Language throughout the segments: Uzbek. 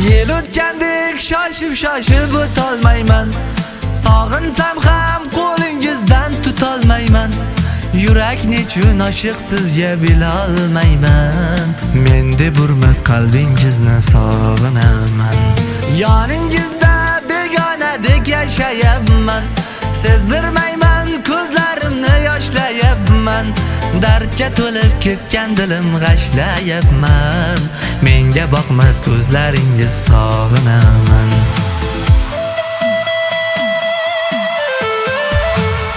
Yil o'tgandek shoshib o'tolmayman. Sog'insam ham qo'lingizdan tutolmayman. Yurak nechun oshiq sizga bilolmayman. Menda burmas qalbingizni sog'inaman. Yoningizda begonadek yashayapman. Sezdirmayman ko'zlarimni yoshlayapman. Dardga to'lib ketgan dilim g'ashlayapman. Menga boqmas ko'zlaringiz sog'inaman.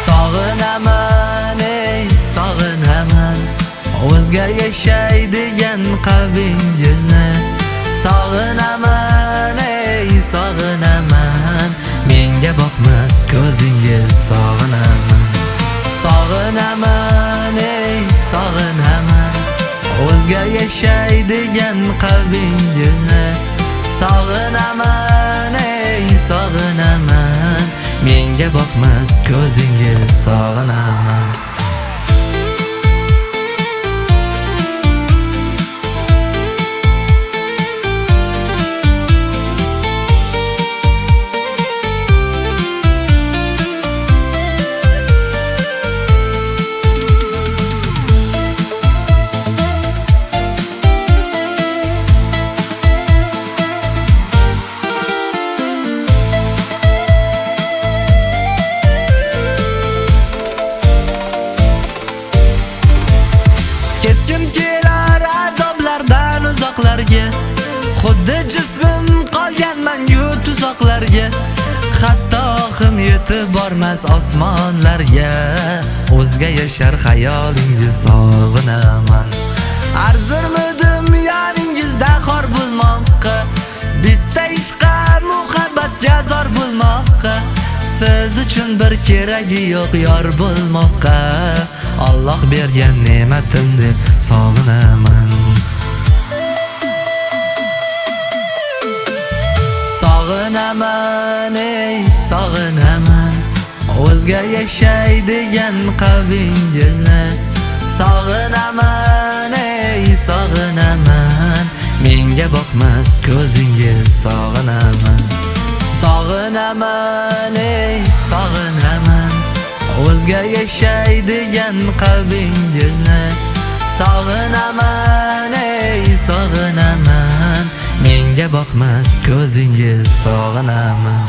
Sog'inaman, ey sog'inaman. O'zga yashaydigan qalbingizni sog'inaman, ey sog'inaman. Menga boqmas ko'zingiz sog'inaman. Sog'inaman, ey sog'inaman. O'zga yashaydigan qalbingizni sog'inaman, ey sog'inaman. Menga boqmas ko'zingiz sog'inaman. Ketkim kelar azoblardan uzoqlarga. Xuddi jismim qolganman-yu tuzoqlarga. Hatto oqim yetib bormas osmonlarga. O'zga yashar xayolingiz sog'inaman. Arzirmidim yoningizda xor bo'lmoqqa. Bitta ishqa muhabbatga zor bo'lmoqqa. Siz uchun bir keragi yo'q yor bo'lmoqqa. Alloh bergan ne'matim deb sog'inaman. Sog'inaman, ey sog'inaman. O'zga yashaydigan qalbingizni sog'inaman, ey sog'inaman. Menga boqmas ko'zingiz sog'inaman. Sog'inaman, ey sog'inaman. O'zga yashaydigan qalbingizni sog'inaman, ey sog'inaman. Menga boqmas ko'zingiz sog'inaman.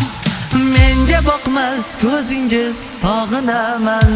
Menga boqmas ko'zingiz sog'inaman.